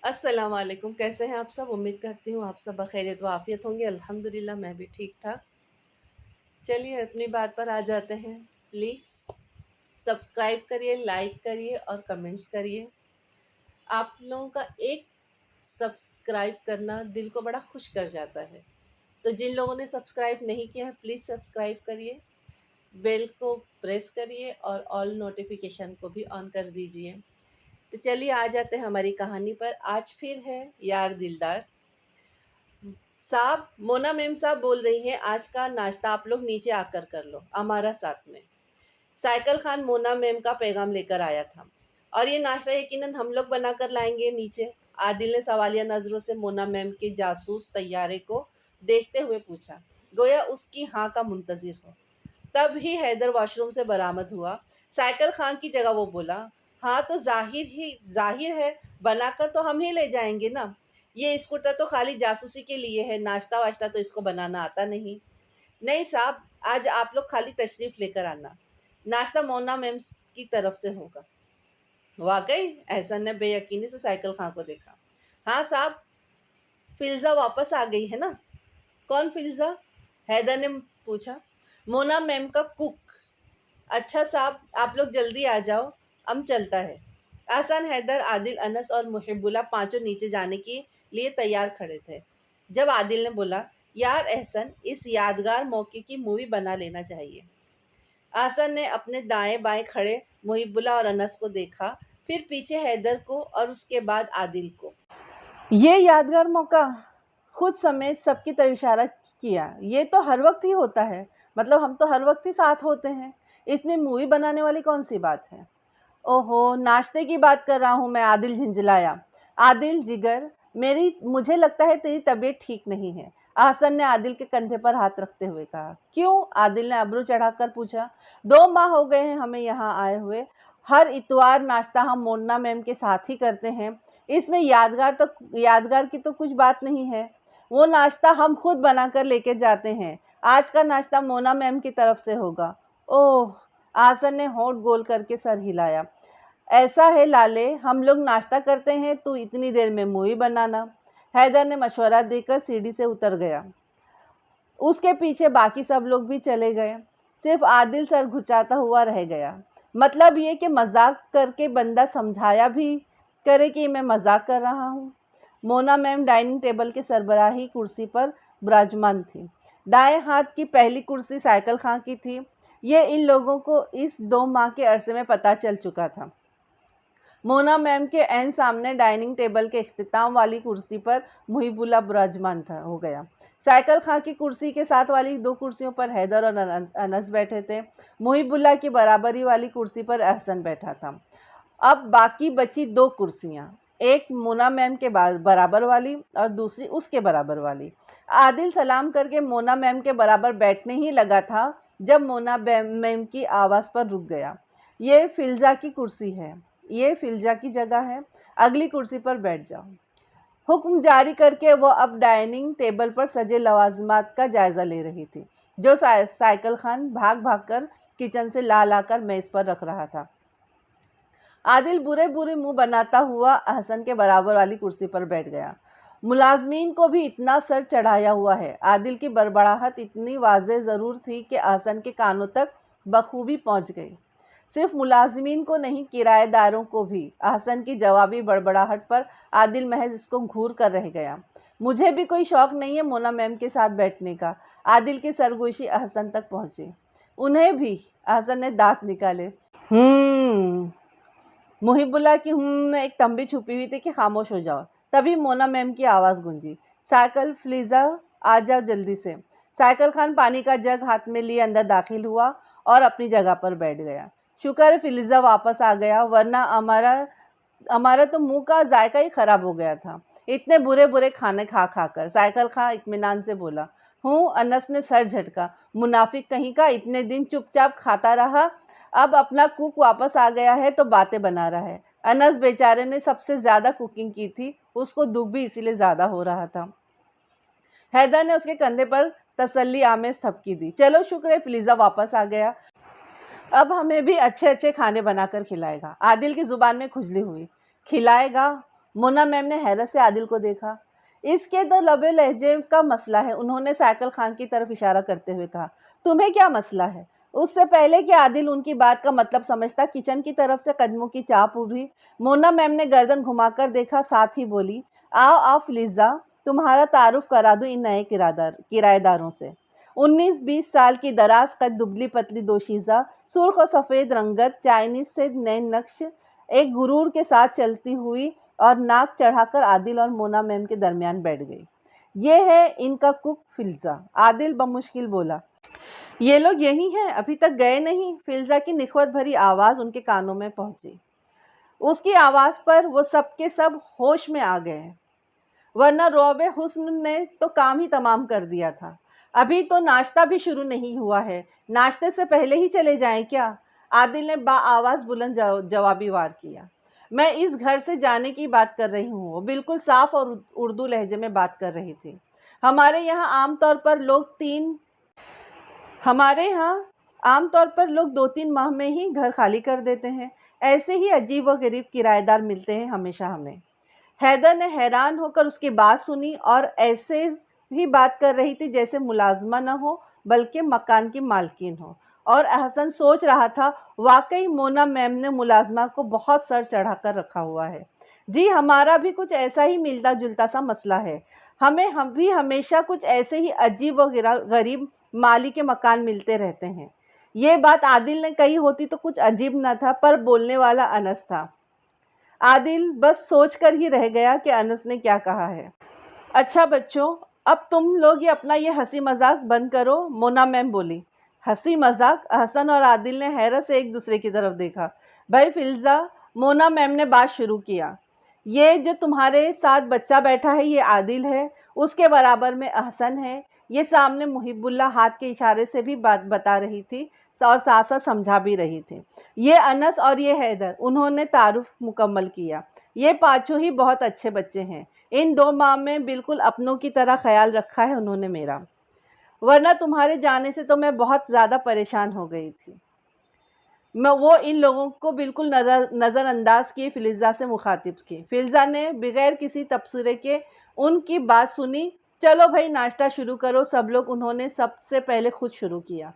अस्सलाम वालेकुम। कैसे हैं आप सब? उम्मीद करती हूँ आप सब बखैरियत व आफ़ियत होंगे। अल्हम्दुलिल्लाह मैं भी ठीक ठाक। चलिए अपनी बात पर आ जाते हैं। प्लीज़ सब्सक्राइब करिए, लाइक करिए और कमेंट्स करिए। आप लोगों का एक सब्सक्राइब करना दिल को बड़ा खुश कर जाता है। तो जिन लोगों ने सब्सक्राइब नहीं किया है प्लीज़ सब्सक्राइब करिए, बेल को प्रेस करिए और ऑल नोटिफिकेशन को भी ऑन कर दीजिए। तो चलिए आ जाते हैं हमारी कहानी पर। आज फिर है यार दिलदार। साहब, मोना मेम साहब बोल रही हैं, आज का नाश्ता आप लोग नीचे आकर कर लो हमारा साथ में। साइकिल खान मोना मेम का पैगाम लेकर आया था। और ये नाश्ता यकीनन हम लोग बना कर लाएंगे नीचे। आदिल ने सवालिया नजरों से मोना मेम के जासूस तैयारे को देखते हुए पूछा, गोया उसकी हाँ का मुंतजिर हो। तब ही हैदर वॉशरूम से बरामद हुआ। साइकिल खान की जगह वो बोला, हाँ तो जाहिर है, बनाकर तो हम ही ले जाएंगे ना। ये स्कूटर तो खाली जासूसी के लिए है, नाश्ता वाश्ता तो इसको बनाना आता नहीं। नहीं साहब, आज आप लोग खाली तशरीफ लेकर आना, नाश्ता मोना मैम की तरफ से होगा। वाकई? एहसन ने बेयकीनी से साइकिल खान को देखा। हाँ साहब, फिल्जा वापस आ गई है ना। कौन फिल्जा? हैदर ने पूछा। मोना मैम का कुक। अच्छा साहब, आप लोग जल्दी आ जाओ, अब चलता है। आसान, हैदर, आदिल, अनस और मुहिबुल्ला पांचों नीचे जाने के लिए तैयार खड़े थे जब आदिल ने बोला, यार एहसन, इस यादगार मौके की मूवी बना लेना चाहिए। आसन ने अपने दाएं बाएं खड़े मुहिबुल्ला और अनस को देखा, फिर पीछे हैदर को और उसके बाद आदिल को। ये यादगार मौका? खुद समेत सबकी तरफ इशारा किया। ये तो हर वक्त ही होता है, मतलब हम तो हर वक्त ही साथ होते हैं, इसमें मूवी बनाने वाली कौन सी बात है? ओहो, नाश्ते की बात कर रहा हूँ मैं, आदिल झिंझलाया। आदिल जिगर, मेरी मुझे लगता है तेरी तबीयत ठीक नहीं है, आहसन ने आदिल के कंधे पर हाथ रखते हुए कहा। क्यों? आदिल ने अब्रू चढ़ाकर पूछा। 2 माह हो गए हैं हमें यहाँ आए हुए, हर इतवार नाश्ता हम मोना मैम के साथ ही करते हैं, इसमें यादगार की तो कुछ बात नहीं है। वो नाश्ता हम खुद बनाकर लेके जाते हैं, आज का नाश्ता मोना मैम की तरफ से होगा। ओह, आसन ने होंठ गोल करके सर हिलाया। ऐसा है लाले, हम लोग नाश्ता करते हैं, तू इतनी देर में मूवी बनाना। हैदर ने मशवरा देकर सीढ़ी से उतर गया। उसके पीछे बाकी सब लोग भी चले गए, सिर्फ आदिल सर घुचाता हुआ रह गया। मतलब ये कि मजाक करके बंदा समझाया भी करे कि मैं मजाक कर रहा हूँ। मोना मैम डाइनिंग टेबल के सरबराही कुर्सी पर विराजमान थी। दाएं हाथ की पहली कुर्सी साइकिल खां की थी। ये इन लोगों को इस 2 माह के अरसे में पता चल चुका था। मोना मैम के ऐन सामने डाइनिंग टेबल के इख्तिताम वाली कुर्सी पर मुहिबुल्ला विराजमान था हो गया। साइकिल खां की कुर्सी के साथ वाली 2 कुर्सियों पर हैदर और अनस बैठे थे। मुहिबुल्ला की बराबरी वाली कुर्सी पर अहसन बैठा था। अब बाकी बची 2 कुर्सियां, एक मोना मैम के बराबर वाली और दूसरी उसके बराबर वाली। आदिल सलाम करके मोना मैम के बराबर बैठने ही लगा था जब मोना मैम की आवाज़ पर रुक गया। ये फिल्जा की कुर्सी है, ये फिल्जा की जगह है, अगली कुर्सी पर बैठ जाओ। हुक्म जारी करके वो अब डाइनिंग टेबल पर सजे लवाजमात का जायज़ा ले रही थी, जो साइकिल खान भाग भाग कर किचन से ला ला कर मेज़ पर रख रहा था। आदिल बुरे बुरे मुंह बनाता हुआ अहसन के बराबर वाली कुर्सी पर बैठ गया। मुलाजमीन को भी इतना सर चढ़ाया हुआ है। आदिल की बड़बड़ाहट इतनी वाज़ेह ज़रूर थी कि अहसन के कानों तक बखूबी पहुंच गई। सिर्फ मुलाजमीन को नहीं, किराएदारों को भी। अहसन की जवाबी बड़बड़ाहट पर आदिल महज इसको घूर कर रह गया। मुझे भी कोई शौक़ नहीं है मोना मैम के साथ बैठने का। आदिल की सरगोशी अहसन तक पहुंची। उन्हें भी? अहसन ने दांत निकाले। मुहिबुल्ला की में एक तंबी छुपी हुई थी कि खामोश हो जाओ। तभी मोना मैम की आवाज़ गूंजी, साइकिल फ्लीज़ा, आ जाओ जल्दी से। साइकिल खान पानी का जग हाथ में लिए अंदर दाखिल हुआ और अपनी जगह पर बैठ गया। शुक्र है फिलिज़ा वापस आ गया, वरना हमारा तो मुंह का जायका ही खराब हो गया था, इतने बुरे बुरे खाने खा खा कर। साइकिल खान इत्मीनान से बोला। हूँ, अनस ने सर झटका। मुनाफिक कहीं का, इतने दिन चुपचाप खाता रहा, अब अपना कुक वापस आ गया है तो बातें बना रहा है। अनस बेचारे ने सबसे ज़्यादा कुकिंग की थी, उसको दुख भी इसीलिए ज़्यादा हो रहा था। हैदर ने उसके कंधे पर तसल्ली आमेज थपकी दी। चलो शुक्र है फिलिज़ा वापस आ गया, अब हमें भी अच्छे अच्छे खाने बनाकर खिलाएगा। आदिल की ज़ुबान में खुजली हुई। खिलाएगा? मोना मैम ने हैरत से आदिल को देखा। इसके तो लबे लहजे का मसला है, उन्होंने साइकिल खान की तरफ इशारा करते हुए कहा। तुम्हें क्या मसला है? उससे पहले कि आदिल उनकी बात का मतलब समझता, किचन की तरफ से कदमों की चाप उभरी। मोना मैम ने गर्दन घुमाकर देखा, साथ ही बोली, आओ आओ फिलिज़ा, तुम्हारा तारुफ करा दूं इन नए किराएदारों से। 19-20 साल की दराज कद, दुबली पतली दोशीज़ा, सुर्ख और सफ़ेद रंगत, चाइनीज से नए नक्श, एक गुरूर के साथ चलती हुई और नाक चढ़ाकर आदिल और मोना मैम के दरमियान बैठ गई। ये है इनका कुक फिल्जा, आदिल बमुश्किल बोला। ये लोग यही हैं, अभी तक गए नहीं? फिल्जा की निखवत भरी आवाज़ उनके कानों में पहुंची। उसकी आवाज़ पर वो सब के सब होश में आ गए, वरना रौबे हुस्न ने तो काम ही तमाम कर दिया था। अभी तो नाश्ता भी शुरू नहीं हुआ है, नाश्ते से पहले ही चले जाएं क्या? आदिल ने आवाज़ बुलंद जवाबी वार किया। मैं इस घर से जाने की बात कर रही हूँ। वो बिल्कुल साफ और उर्दू लहजे में बात कर रही थी। हमारे यहाँ आमतौर पर लोग 2-3 माह में ही घर खाली कर देते हैं। ऐसे ही अजीब व गरीब किराएदार मिलते हैं हमेशा हमें। हैदर ने हैरान होकर उसकी बात सुनी और ऐसे ही बात कर रही थी जैसे मुलाजमा न हो बल्कि मकान की मालकिन हो। और अहसन सोच रहा था, वाकई मोना मैम ने मुलाजमा को बहुत सर चढ़ाकर रखा हुआ है। जी, हमारा भी कुछ ऐसा ही मिलता जुलता सा मसला है। हम भी हमेशा कुछ ऐसे ही अजीब व गरीब माली के मकान मिलते रहते हैं। ये बात आदिल ने कही होती तो कुछ अजीब न था, पर बोलने वाला अनस था। आदिल बस सोचकर ही रह गया कि अनस ने क्या कहा है। अच्छा बच्चों, अब तुम लोग ये हंसी मजाक बंद करो, मोना मैम बोली। हंसी मजाक? हसन और आदिल ने हैरत से एक दूसरे की तरफ देखा। भाई फिल्जा, मोना मैम ने बात शुरू किया, ये जो तुम्हारे साथ बच्चा बैठा है ये आदिल है, उसके बराबर में अहसन है। ये सामने मुहिबुल्ला हाथ के इशारे से भी बात बता रही थी और साथ साथ समझा भी रही थी। ये अनस और ये हैदर, उन्होंने तारुफ मुकम्मल किया। ये पाँचों ही बहुत अच्छे बच्चे हैं। इन 2 माह में बिल्कुल अपनों की तरह ख्याल रखा है उन्होंने मेरा, वरना तुम्हारे जाने से तो मैं बहुत ज़्यादा परेशान हो गई थी। वो इन लोगों को बिल्कुल नज़रअंदाज किए फिलिज़ा से मुखातिब की। फिलिज़ा ने बगैर किसी तबसरे के उनकी बात सुनी। चलो भाई नाश्ता शुरू करो सब लोग, उन्होंने सबसे पहले खुद शुरू किया।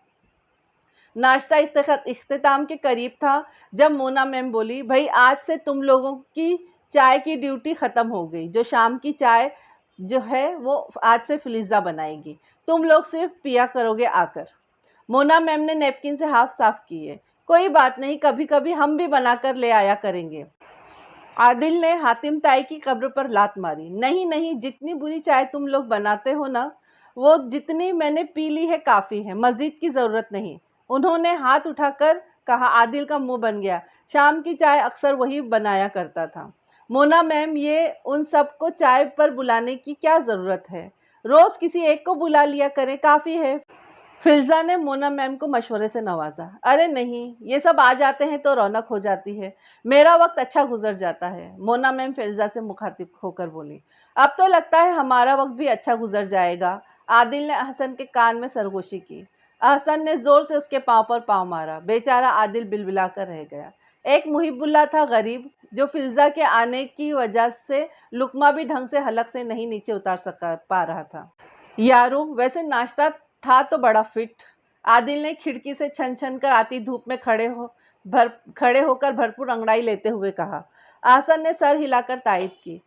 नाश्ता इख्तिताम के करीब था जब मोना मैम बोली, भाई आज से तुम लोगों की चाय की ड्यूटी ख़त्म हो गई। जो शाम की चाय जो है वो आज से फिलिज़ा बनाएगी, तुम लोग सिर्फ पिया करोगे आकर। मोना मैम ने नैपकिन से हाथ साफ किए। कोई बात नहीं, कभी कभी हम भी बनाकर ले आया करेंगे। आदिल ने हातिम ताई की कब्र पर लात मारी। नहीं नहीं, जितनी बुरी चाय तुम लोग बनाते हो ना, वो जितनी मैंने पी ली है काफ़ी है, मज़ीद की ज़रूरत नहीं। उन्होंने हाथ उठाकर कहा। आदिल का मुंह बन गया। शाम की चाय अक्सर वही बनाया करता था। मोना मैम, ये उन सबको चाय पर बुलाने की क्या ज़रूरत है? रोज़ किसी एक को बुला लिया करें, काफ़ी है। फिल्जा ने मोना मैम को मशवरे से नवाजा। अरे नहीं, ये सब आ जाते हैं तो रौनक हो जाती है, मेरा वक्त अच्छा गुजर जाता है, मोना मैम फिल्जा से मुखातिब होकर बोली। अब तो लगता है हमारा वक्त भी अच्छा गुजर जाएगा। आदिल ने अहसन के कान में सरगोशी की। अहसन ने जोर से उसके पाँव पर पाँव मारा। बेचारा आदिल बिलबिला कर रह गया। एक मुहिबुल्ला था गरीब, जो फिल्जा के आने की वजह से लुकमा भी ढंग से हलक से नहीं नीचे उतार पा रहा था। यारो, वैसे नाश्ता था तो बड़ा फिट। आदिल ने खिड़की से छन छन कर आती धूप में खड़े होकर भरपूर अंगड़ाई लेते हुए कहा। आसन ने सर हिलाकर तायद की।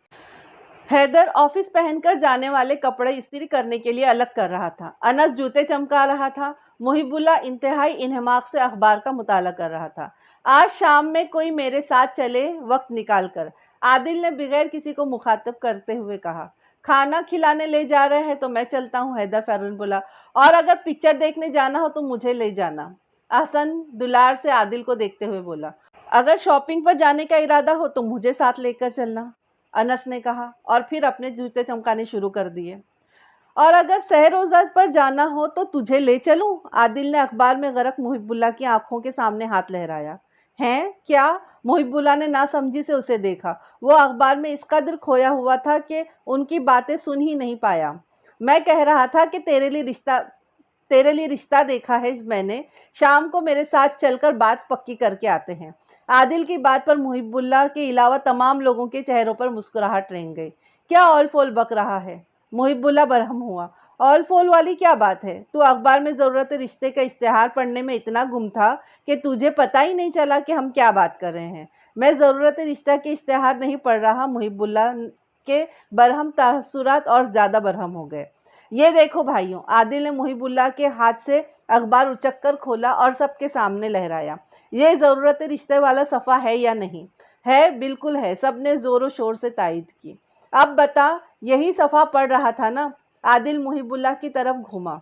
हैदर ऑफिस पहनकर जाने वाले कपड़े इस्त्री करने के लिए अलग कर रहा था। अनस जूते चमका रहा था। मुहिबुल्ला इंतहाई इन्हमाक से अखबार का मुताला कर रहा था। आज शाम में कोई मेरे साथ चले, वक्त निकाल कर, आदिल ने बगैर किसी को मुखातिब करते हुए कहा। खाना खिलाने ले जा रहे हैं तो मैं चलता हूँ, हैदर फैरून बोला। और अगर पिक्चर देखने जाना हो तो मुझे ले जाना, अहसन दुलार से आदिल को देखते हुए बोला। अगर शॉपिंग पर जाने का इरादा हो तो मुझे साथ लेकर चलना, अनस ने कहा और फिर अपने जूते चमकाने शुरू कर दिए। और अगर सहरोज़ा पर जाना हो तो तुझे ले चलूं, आदिल ने अखबार में गरक मुहिबुल्ला की आंखों के सामने हाथ लहराया। हैं क्या? मुहिबुल्ला ने नासमझी से उसे देखा। वो अखबार में इस कदर खोया हुआ था कि उनकी बातें सुन ही नहीं पाया। मैं कह रहा था कि तेरे लिए रिश्ता तेरे लिए रिश्ता देखा है मैंने, शाम को मेरे साथ चलकर बात पक्की करके आते हैं। आदिल की बात पर मुहिबुल्लाह के अलावा तमाम लोगों के चेहरों पर मुस्कुराहट रेंग गई। क्या ऑल फोल बक रहा है? मुहिबुल्लाह बरहम हुआ। ऑल फोल वाली क्या बात है? तू अखबार में ज़रूरत रिश्ते का इश्तेहार पढ़ने में इतना गुम था कि तुझे पता ही नहीं चला कि हम क्या बात कर रहे हैं। मैं ज़रूरत रिश्ता के इश्तेहार नहीं पढ़ रहा। मुहिबुल्लाह के बरहम तासुरात और ज़्यादा बरहम हो गए। ये देखो भाइयों, आदिल ने मुहिबुल्लाह के हाथ से अखबार उचक कर खोला और सबके सामने लहराया। ये ज़रूरत रिश्ते वाला सफ़ा है या नहीं? है, बिल्कुल है, सबने ज़ोरों शोर से तायद की। अब बता, यही सफ़ा पढ़ रहा था ना? आदिल मुहिबुल्लाह की तरफ घूमा,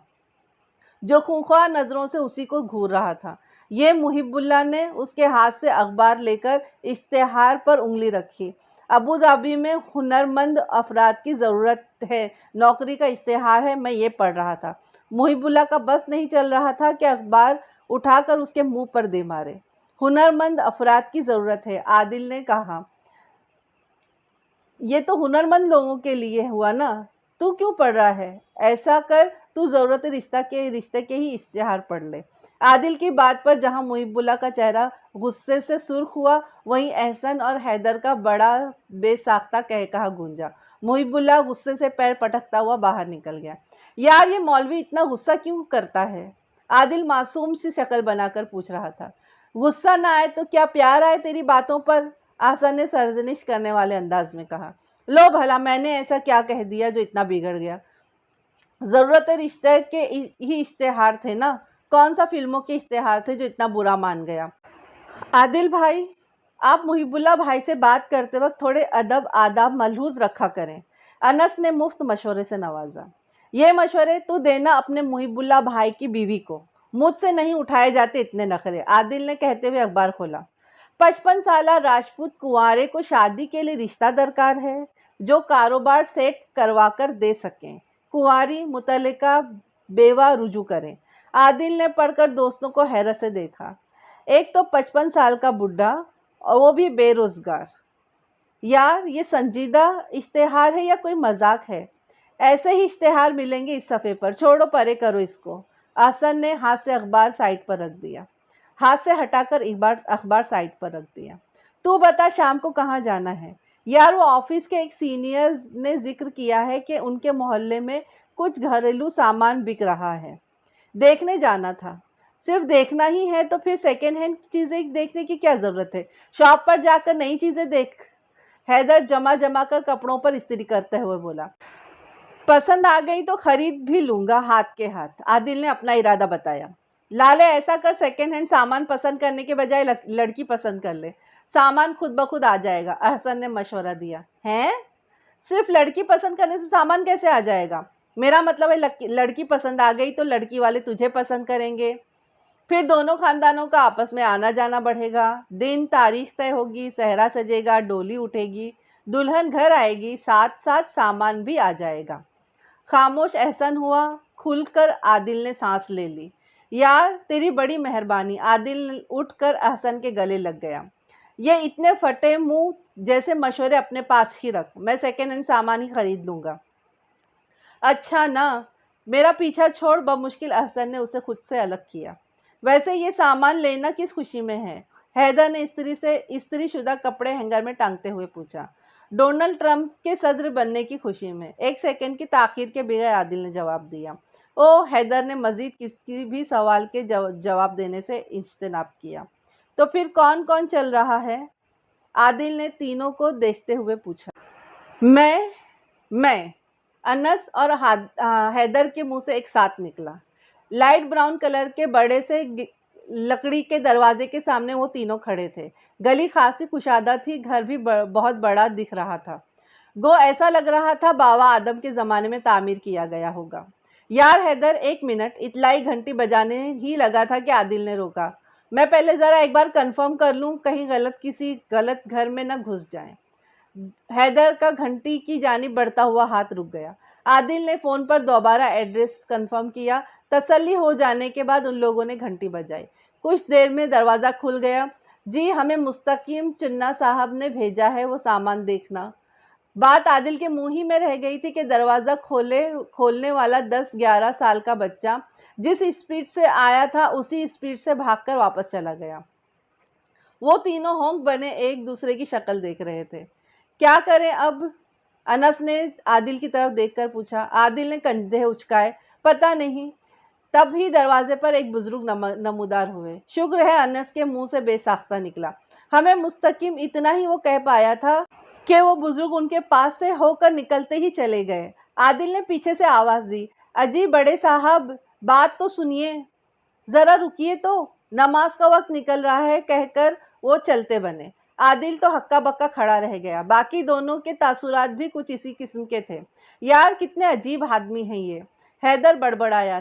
जो खूंखार नज़रों से उसी को घूर रहा था। ये मुहिबुल्लाह ने उसके हाथ से अखबार लेकर इश्तेहार पर उंगली रखी। अबू धाबी में हुनरमंद अफराद की ज़रूरत है, नौकरी का इश्तेहार है, मैं ये पढ़ रहा था। मुहिबुल्लाह का बस नहीं चल रहा था कि अखबार उठाकर उसके मुंह पर दे मारे। हुनरमंद अफराद की ज़रूरत है, आदिल ने कहा। ये तो हुनरमंद लोगों के लिए हुआ ना, तू क्यों पढ़ रहा है? ऐसा कर, तू ज़रूरत रिश्ते के ही इश्तेहार पढ़ ले। आदिल की बात पर जहां मुहिबुल्लाह का चेहरा गुस्से से सुर्ख हुआ, वहीं एहसन और हैदर का बड़ा बेसाख्ता कहकहा गूंजा। मुहिबुल्लाह गुस्से से पैर पटकता हुआ बाहर निकल गया। यार, ये मौलवी इतना गुस्सा क्यों करता है? आदिल मासूम सी शक्ल बनाकर पूछ रहा था। गुस्सा ना आए तो क्या प्यार आए तेरी बातों पर? आसन ने सर्जनिश करने वाले अंदाज में कहा। लो भला, मैंने ऐसा क्या कह दिया जो इतना बिगड़ गया? ज़रूरत रिश्ते के ही इश्तेहार थे ना, कौन सा फिल्मों के इश्तेहार थे जो इतना बुरा मान गया? आदिल भाई, आप मुहिबुल्लाह भाई से बात करते वक्त थोड़े अदब आदाब मलहूज रखा करें। अनस ने मुफ्त मशवरे से नवाजा। ये मशवरे तू देना अपने मुहिबुल्लाह भाई की बीवी को, मुझसे नहीं उठाए जाते इतने नखरे, आदिल ने कहते हुए अखबार खोला। 55 साला राजपूत कुंवारे को शादी के लिए रिश्ता दरकार है जो कारोबार सेट करवा कर दे सकें। कुंवारी मुतल्लिका बेवा रुजू करें। आदिल ने पढ़कर दोस्तों को हैरत से देखा। एक तो 55 साल का बुढ़ा और वो भी बेरोजगार। यार, ये संजीदा इश्तेहार है या कोई मजाक है? ऐसे ही इश्तेहार मिलेंगे इस सफ़े पर, छोड़ो, परे करो इसको। आसन ने हाथ से अखबार साइड पर रख दिया। हाथ से हटाकर अखबार साइड पर रख दिया। तू बता, शाम को कहाँ जाना है? यार, वो ऑफिस के एक सीनियर ने जिक्र किया है कि उनके मोहल्ले में कुछ घरेलू सामान बिक रहा है, देखने जाना था। सिर्फ देखना ही है तो फिर सेकेंड हैंड चीज़ें देखने की क्या ज़रूरत है? शॉप पर जाकर नई चीज़ें देख। हैदर जमा जमा कर कपड़ों पर इस्त्री करते हुए बोला। पसंद आ गई तो खरीद भी लूंगा हाथ के हाथ, आदिल ने अपना इरादा बताया। लाले, ऐसा कर, सेकेंड हैंड सामान पसंद करने के बजाय लड़की पसंद कर ले, सामान खुद ब खुद आ जाएगा, अहसन ने मशवरा दिया। हैं? सिर्फ लड़की पसंद करने से सामान कैसे आ जाएगा? मेरा मतलब है लड़की पसंद आ गई तो लड़की वाले तुझे पसंद करेंगे, फिर दोनों खानदानों का आपस में आना जाना बढ़ेगा, दिन तारीख तय होगी, सहरा सजेगा, डोली उठेगी, दुल्हन घर आएगी, साथ साथ सामान भी आ जाएगा। खामोश एहसन हुआ। खुलकर आदिल ने सांस ले ली। यार, तेरी बड़ी मेहरबानी, आदिल उठकर अहसन के गले लग गया। ये इतने फटे मुंह जैसे मशवरे अपने पास ही रख, मैं सेकेंड हैंड सामान ही खरीद लूंगा। अच्छा ना, मेरा पीछा छोड़, बमुश्किल अहसन ने उसे खुद से अलग किया। वैसे ये सामान लेना किस खुशी में है? हैदर ने इस्त्री शुदा कपड़े हैंगर में टांगते हुए पूछा। डोनाल्ड ट्रंप के सदर बनने की खुशी में, एक सेकंड की ताखीर के बगैर आदिल ने जवाब दिया। ओ, हैदर ने मजीद किसी भी सवाल के जवाब देने से इज्तनाब किया। तो फिर कौन कौन चल रहा है? आदिल ने तीनों को देखते हुए पूछा। मैं अनस और हैदर के मुंह से एक साथ निकला। लाइट ब्राउन कलर के बड़े से लकड़ी के दरवाजे के सामने वो तीनों खड़े थे। गली खासी कुशादा थी, घर भी बहुत बड़ा दिख रहा था। गो ऐसा लग रहा था बाबा आदम के ज़माने में तामीर किया गया होगा। यार हैदर, 1 मिनट, इतलाई घंटी बजाने ही लगा था कि आदिल ने रोका। मैं पहले ज़रा एक बार कंफर्म कर लूँ, कहीं किसी गलत घर में न घुस जाएं। हैदर का घंटी की जानिब बढ़ता हुआ हाथ रुक गया। आदिल ने फ़ोन पर दोबारा एड्रेस कंफर्म किया। तसल्ली हो जाने के बाद उन लोगों ने घंटी बजाई। कुछ देर में दरवाज़ा खुल गया। जी, हमें मुस्तकीम चन्ना साहब ने भेजा है वो सामान देखना। बात आदिल के मुंह ही में रह गई थी कि दरवाज़ा खोलने वाला 10-11 साल का बच्चा जिस स्पीड से आया था उसी स्पीड से भागकर वापस चला गया। वो तीनों होंक बने एक दूसरे की शक्ल देख रहे थे। क्या करें अब? अनस ने आदिल की तरफ देखकर पूछा। आदिल ने कंधे उचकाए। पता नहीं। तभी दरवाजे पर एक बुजुर्ग नमूदार हुए। शुक्र है अनस के मुंह से बेसाख्ता निकला। हमें मुस्तकिम इतना ही वो कह पाया था कि वो बुजुर्ग उनके पास से होकर निकलते ही चले गए। आदिल ने पीछे से आवाज दी, अजी बड़े साहब, बात तो सुनिए, जरा रुकिए तो, नमाज का वक्त निकल रहा है, कहकर वो चलते बने। आदिल तो हक्का बक्का खड़ा रह गया। बाकी दोनों के तासुरात भी कुछ इसी किस्म के थे। यार कितने अजीब आदमी हैं ये, हैदर बड़बड़ाया।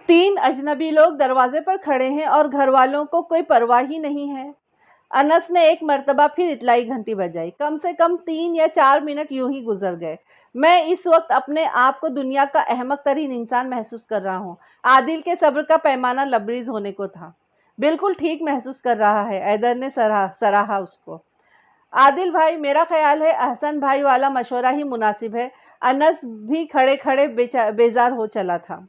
3 अजनबी लोग दरवाजे पर खड़े हैं और घर वालों को कोई परवाह ही नहीं है। अनस ने एक मर्तबा फिर इतलाई घंटी बजाई। कम से कम 3 या 4 मिनट यूं ही गुजर गए। मैं इस वक्त अपने आप को दुनिया का अहमक तरीन इंसान महसूस कर रहा हूँ। आदिल के सब्र का पैमाना लबरेज होने को था। बिल्कुल ठीक महसूस कर रहा है, हैदर ने सराहा उसको। आदिल भाई, मेरा ख्याल है अहसन भाई वाला मशवरा ही मुनासिब है। अनस भी खड़े खड़े बेजार हो चला था।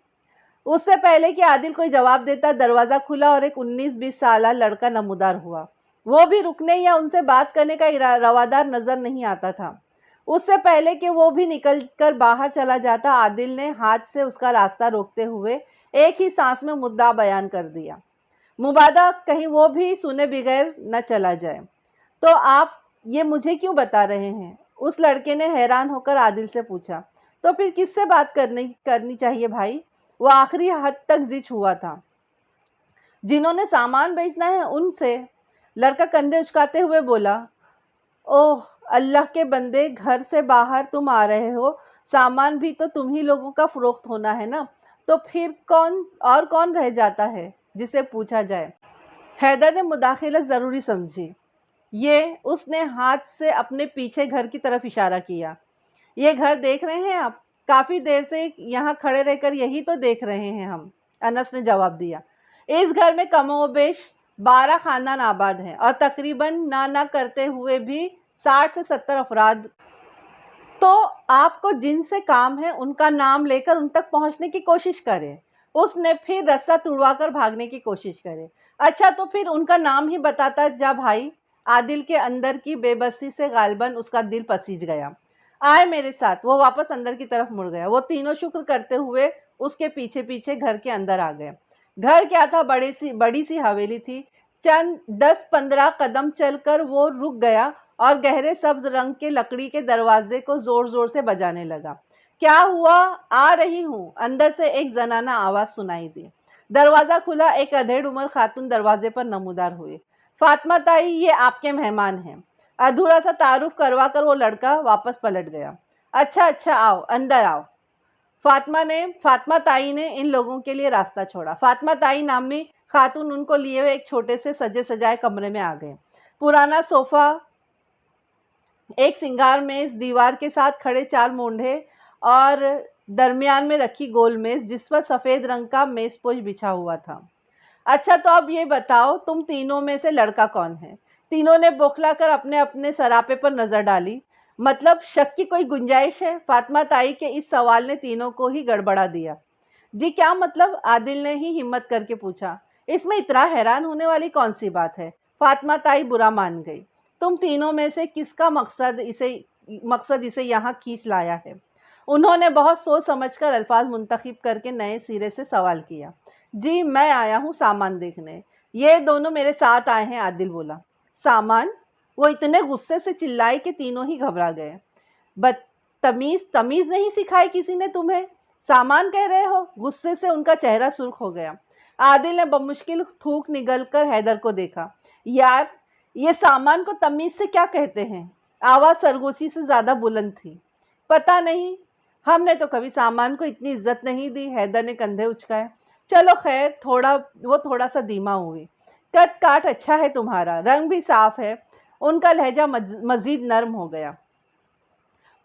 उससे पहले कि आदिल कोई जवाब देता, दरवाज़ा खुला और एक 19-20 साल लड़का नमूदार हुआ। वो भी रुकने या उनसे बात करने का रवादार नज़र नहीं आता था। उससे पहले कि वो भी निकल कर बाहर चला जाता, आदिल ने हाथ से उसका रास्ता रोकते हुए एक ही सांस में मुद्दा बयान कर दिया। मुबादा कहीं वो भी सुने बगैर न चला जाए। तो आप ये मुझे क्यों बता रहे हैं? उस लड़के ने हैरान होकर आदिल से पूछा। तो फिर किससे बात करनी चाहिए भाई? वो आखिरी हद तक जिच हुआ था। जिन्होंने सामान बेचना है उनसे। लड़का कंधे उचकाते हुए बोला। ओह अल्लाह के बंदे, घर से बाहर तुम आ रहे हो, सामान भी तो तुम ही लोगों का फरोख्त होना है ना, तो फिर कौन रह जाता है जिसे पूछा जाए? हैदर ने मुदाखिलत ज़रूरी समझी। ये उसने हाथ से अपने पीछे घर की तरफ इशारा किया। ये घर देख रहे हैं आप? काफ़ी देर से यहाँ खड़े रहकर यही तो देख रहे हैं हम, अनस ने जवाब दिया। इस घर में कमोबेश 12 खानदान आबाद हैं और तकरीबन ना करते हुए भी 60 से 70 अफराद। तो आपको जिनसे काम है उनका नाम लेकर उन तक पहुँचने की कोशिश करें। उसने फिर रस्सा तुड़वाकर भागने की कोशिश करे। अच्छा तो फिर उनका नाम ही बताता जा भाई। आदिल के अंदर की बेबसी से गालिबन उसका दिल पसीज गया। आए मेरे साथ। वो वापस अंदर की तरफ मुड़ गया। वो तीनों शुक्र करते हुए उसके पीछे पीछे घर के अंदर आ गए। घर क्या था, बड़ी सी हवेली थी। चंद 10-15 कदम चलकर वो रुक गया और गहरे सब्ज रंग के लकड़ी के दरवाजे को जोर जोर से बजाने लगा। क्या हुआ? आ रही हूँ, अंदर से एक जनाना आवाज सुनाई दी। दरवाजा खुला। एक अधेड़ उम्र खातून दरवाजे पर नमूदार हुई। फातिमा ताई, ये आपके मेहमान हैं। अधूरा सा तारुफ करवा कर वो लड़का वापस पलट गया। अच्छा आओ, अंदर आओ। फातिमा ताई ने इन लोगों के लिए रास्ता छोड़ा। फातिमा ताई नामी खातून उनको लिए हुए एक छोटे से सजे सजाए कमरे में आ गए। पुराना सोफा, एक सिंगार मेज, दीवार के साथ खड़े 4 मूंढे और दरमियान में रखी गोल मेज जिस पर सफ़ेद रंग का मेज़पोश बिछा हुआ था। अच्छा तो अब ये बताओ, तुम तीनों में से लड़का कौन है? तीनों ने बौखला कर अपने अपने सरापे पर नज़र डाली। मतलब शक की कोई गुंजाइश है? फातिमा ताई के इस सवाल ने तीनों को ही गड़बड़ा दिया। जी क्या मतलब? आदिल ने ही हिम्मत करके पूछा। इसमें इतना हैरान होने वाली कौन सी बात है? फातिमा ताई बुरा मान गई। तुम तीनों में से किसका मकसद इसे यहाँ खींच लाया है? उन्होंने बहुत सोच समझकर अल्फाज मुंतखब करके नए सिरे से सवाल किया। जी मैं आया हूँ सामान देखने। ये दोनों मेरे साथ आए हैं, आदिल बोला। सामान? वो इतने गुस्से से चिल्लाई कि तीनों ही घबरा गए। तमीज़ नहीं सिखाई किसी ने तुम्हें? सामान कह रहे हो? गुस्से से उनका चेहरा सुर्ख हो गया। आदिल ने बमुश्किल थूक निगल कर हैदर को देखा। यार ये सामान को तमीज़ से क्या कहते हैं? आवाज़ सरगोशी से ज़्यादा बुलंद थी। पता नहीं, हमने तो कभी सामान को इतनी इज्जत नहीं दी। हैदर ने कंधे उचकाए। चलो खैर, थोड़ा सा धीमा हुई। कद काट अच्छा है तुम्हारा, रंग भी साफ है। उनका लहजा मजीद नर्म हो गया।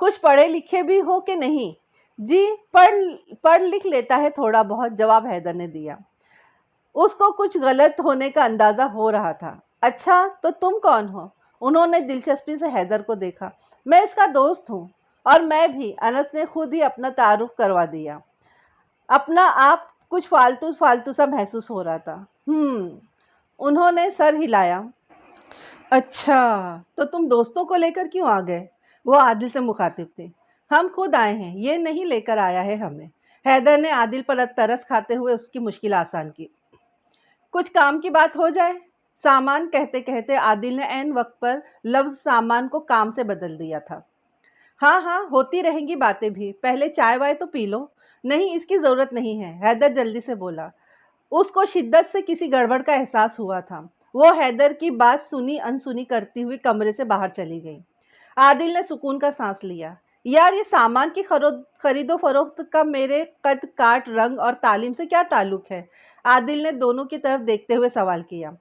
कुछ पढ़े लिखे भी हो कि नहीं? जी पढ़ लिख लेता है थोड़ा बहुत, जवाब हैदर ने दिया। उसको कुछ गलत होने का अंदाज़ा हो रहा था। अच्छा तो तुम कौन हो? उन्होंने दिलचस्पी से हैदर को देखा। मैं इसका दोस्त हूँ। और मैं भी, अनस ने खुद ही अपना तारुफ करवा दिया। अपना आप कुछ फालतू फालतू सा महसूस हो रहा था। उन्होंने सर हिलाया। अच्छा, तो तुम दोस्तों को लेकर क्यों आ गए? वो आदिल से मुखातिब थे। हम खुद आए हैं, ये नहीं लेकर आया है हमें। हैदर ने आदिल पर तरस खाते हुए उसकी मुश्किल आसान की। कुछ काम की बात हो जाए। सामान कहते कहते आदिल ने ऐन वक्त पर लफ्ज सामान को काम से बदल दिया था। हाँ हाँ, होती रहेंगी बातें भी, पहले चाय वाय तो पी लो। नहीं, इसकी जरूरत नहीं है, हैदर जल्दी से बोला। उसको शिद्दत से किसी गड़बड़ का एहसास हुआ था। वो हैदर की बात सुनी अनसुनी करती हुई कमरे से बाहर चली गई। आदिल ने सुकून का सांस लिया। यार, ये सामान की खरीदो फरोख्त का मेरे कद काट रंग और तालीम से क्या ताल्लुक है? आदिल ने दोनों की तरफ देखते हुए सवाल किया।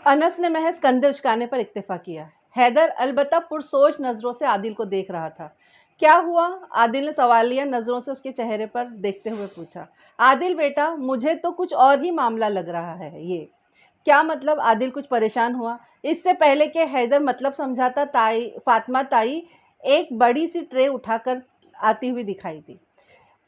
अनस ने महज कंधे उचकाने पर इक्तफा किया। हैदर अलबत्ता पुरसोच नजरों से आदिल को देख रहा था। क्या हुआ? आदिल ने सवालिया नजरों से उसके चेहरे पर देखते हुए पूछा। आदिल बेटा, मुझे तो कुछ और ही मामला लग रहा है। ये क्या मतलब? आदिल कुछ परेशान हुआ। इससे पहले कि हैदर मतलब समझाता, फातिमा ताई एक बड़ी सी ट्रे उठाकर आती हुई दिखाई दी।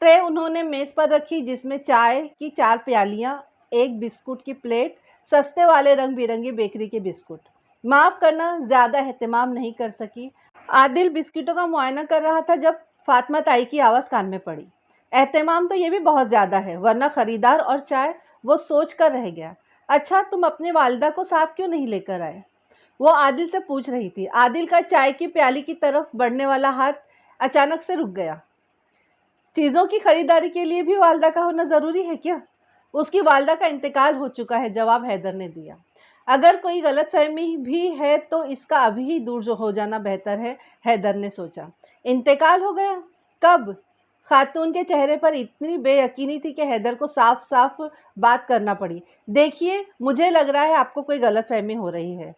ट्रे उन्होंने मेज पर रखी, जिसमें चाय की 4 प्यालियां, एक बिस्कुट की प्लेट, सस्ते वाले रंग बिरंगे बेकरी के बिस्कुट। माफ करना, ज्यादा एहतमाम नहीं कर सकी। आदिल बिस्किटों का मुआयना कर रहा था जब फातिमा ताई की आवाज़ कान में पड़ी। एहतमाम तो ये भी बहुत ज़्यादा है, वरना खरीदार और चाय। वो सोच कर रह गया। अच्छा, तुम अपनी वालिदा को साथ क्यों नहीं लेकर आए? वो आदिल से पूछ रही थी। आदिल का चाय की प्याली की तरफ बढ़ने वाला हाथ अचानक से रुक गया। चीज़ों की खरीदारी के लिए भी वालिदा का होना ज़रूरी है क्या? उसकी वालिदा का इंतकाल हो चुका है, जवाब हैदर ने दिया। अगर कोई गलतफहमी भी है तो इसका अभी ही दूर हो जाना बेहतर है, हैदर ने सोचा। इंतकाल हो गया? कब? खातून के चेहरे पर इतनी बेयकीनी थी कि हैदर को साफ साफ बात करना पड़ी। देखिए, मुझे लग रहा है आपको कोई गलतफहमी हो रही है।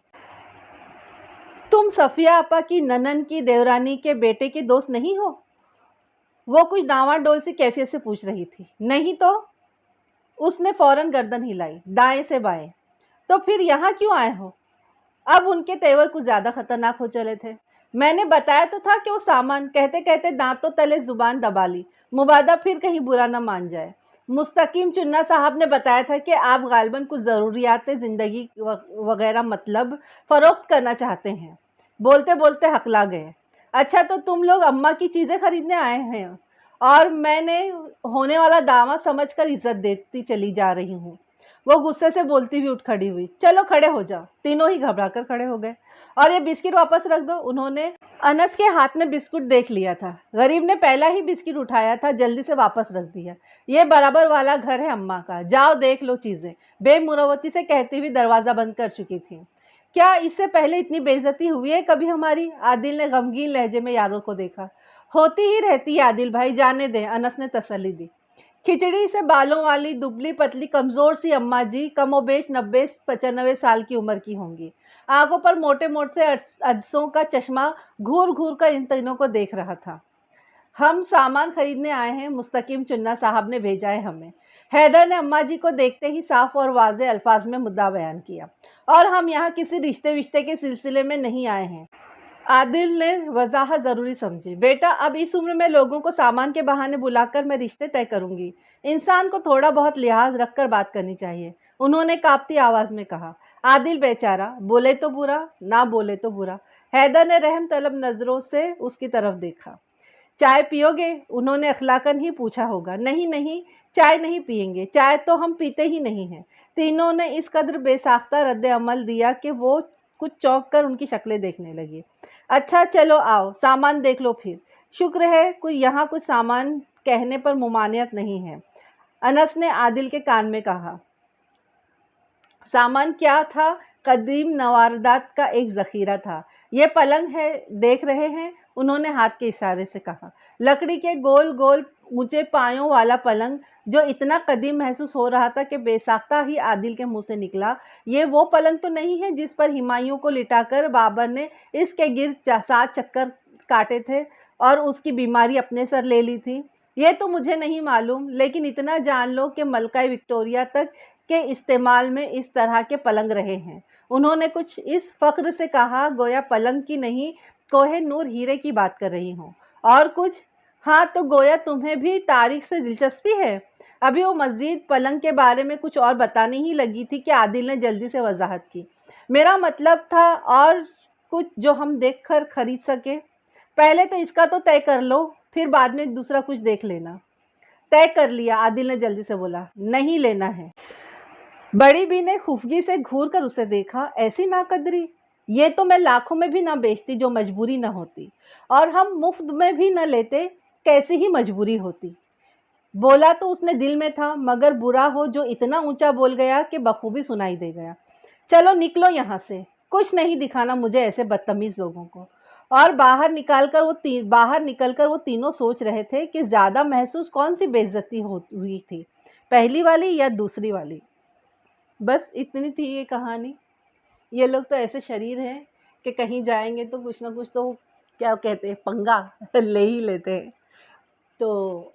तुम सफिया आपा की ननन की देवरानी के बेटे के दोस्त नहीं हो? वो कुछ डांवाडोल सी कैफियत से पूछ रही थी। नहीं तो? उसने फौरन गर्दन हिलाई, दाएं से बाएं। तो फिर यहाँ क्यों आए हो? अब उनके तेवर कुछ ज्यादा खतरनाक हो चले थे। मैंने बताया तो था कि वो सामान, कहते कहते दांतों तले जुबान दबा ली। मुबादा फिर कहीं बुरा न मान जाए। मुस्तकीम चुन्ना साहब ने बताया था कि आप गालिबन कुछ ज़रूरियात ज़िंदगी वगैरह मतलब फ़रोख्त करना चाहते हैं। बोलते बोलते हकला गए। अच्छा, तो तुम लोग अम्मा की चीज़ें खरीदने आए हैं? और मैंने होने वाला दावा समझकर इज्जत देती चली जा रही हूँ। वो गुस्से से बोलती हुई उठ खड़ी हुई। चलो खड़े हो जाओ। तीनों ही घबरा कर खड़े हो गए। और ये बिस्किट वापस रख दो। उन्होंने अनस के हाथ में बिस्कुट देख लिया था। गरीब ने पहला ही बिस्किट उठाया था, जल्दी से वापस रख दिया। ये बराबर वाला घर है अम्मा का, जाओ देख लो चीजें, बेमुरवती से कहती हुई दरवाजा बंद कर चुकी थी। क्या इससे पहले इतनी बेइज्जती हुई है कभी हमारी? आदिल ने गमगीन लहजे में यारों को देखा। होती ही रहती है आदिल भाई, जाने दे, अनस ने तसल्ली दी। खिचड़ी से बालों वाली दुबली पतली कमजोर सी अम्मा जी कमोबेश 90-95 साल की उम्र की होंगी। आंखों पर मोटे मोटे से अजसों का चश्मा घूर घूर कर इन तीनों को देख रहा था। हम सामान खरीदने आए हैं, मुस्तकीम चुन्ना साहब ने भेजा है हमें। हैदर ने अम्मा जी को देखते ही साफ और वाज़े अल्फाज में मुद्दा बयान किया। और हम यहाँ किसी रिश्ते विश्ते के सिलसिले में नहीं आए हैं। आदिल ने वजाहत ज़रूरी समझी। बेटा, अब इस उम्र में लोगों को सामान के बहाने बुलाकर मैं रिश्ते तय करूंगी? इंसान को थोड़ा बहुत लिहाज रखकर बात करनी चाहिए, उन्होंने कांपती आवाज़ में कहा। आदिल बेचारा, बोले तो बुरा, ना बोले तो बुरा। हैदर ने रहम तलब नज़रों से उसकी तरफ देखा। चाय पियोगे? उन्होंने अखलाकन ही पूछा होगा। नहीं नहीं, चाय नहीं पियेंगे, चाय तो हम पीते ही नहीं हैं। तीनों ने इस कदर बेसाख्ता रद्द अमल दिया कि वो कुछ चौंक कर उनकी शक्लें देखने लगी। अच्छा चलो आओ, सामान देख लो फिर। शुक्र है कोई यहाँ कुछ सामान कहने पर मुमानियत नहीं है, अनस ने आदिल के कान में कहा। सामान क्या था? कदीम नवारदात का एक ज़ख़ीरा था। ये पलंग है, देख रहे हैं? उन्होंने हाथ के इशारे से कहा। लकड़ी के गोल गोल ऊंचे पायों वाला पलंग, जो इतना कदीम महसूस हो रहा था कि बेसाख्ता ही आदिल के मुंह से निकला। ये वो पलंग तो नहीं है जिस पर हुमायूं को लिटाकर बाबर ने इसके गिर्द 7 चक्कर काटे थे और उसकी बीमारी अपने सर ले ली थी? ये तो मुझे नहीं मालूम, लेकिन इतना जान लो कि मलका विक्टोरिया तक के इस्तेमाल में इस तरह के पलंग रहे हैं। उन्होंने कुछ इस फ़ख्र से कहा गोया पलंग की नहीं कोह-ए-नूर हीरे की बात कर रही हूँ। और कुछ? हाँ, तो गोया तुम्हें भी तारीख से दिलचस्पी है? अभी वो मज़ीद पलंग के बारे में कुछ और बताने ही लगी थी कि आदिल ने जल्दी से वज़ाहत की। मेरा मतलब था और कुछ जो हम देख कर खरीद सकें। पहले तो इसका तो तय कर लो, फिर बाद में दूसरा कुछ देख लेना। तय कर लिया, आदिल ने जल्दी से बोला। नहीं लेना है। बड़ी बी ने खुफगी से घूर कर उसे देखा। ऐसी नाकदरी, ये तो मैं लाखों में भी ना बेचती जो मजबूरी न होती, और हम मुफ्त में भी न लेते, कैसी ही मजबूरी होती। बोला तो उसने दिल में था, मगर बुरा हो जो इतना ऊंचा बोल गया कि बखूबी सुनाई दे गया। चलो निकलो यहाँ से, कुछ नहीं दिखाना मुझे ऐसे बदतमीज लोगों को। और बाहर निकलकर वो तीनों सोच रहे थे कि ज्यादा महसूस कौन सी बेइज्जती हुई थी, पहली वाली या दूसरी वाली। बस इतनी थी ये कहानी। ये लोग तो ऐसे शरीर हैं कि कहीं जाएंगे तो कुछ ना कुछ तो क्या कहते हैं पंगा ले ही लेते हैं। तो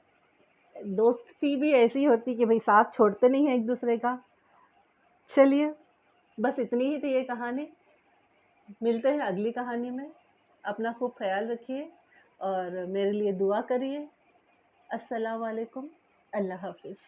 दोस्ती भी ऐसी होती कि भाई साथ छोड़ते नहीं हैं एक दूसरे का। चलिए, बस इतनी ही थी ये कहानी। मिलते हैं अगली कहानी में। अपना खूब ख्याल रखिए और मेरे लिए दुआ करिए। अस्सलाम वालेकुम। अल्लाह हाफिज़।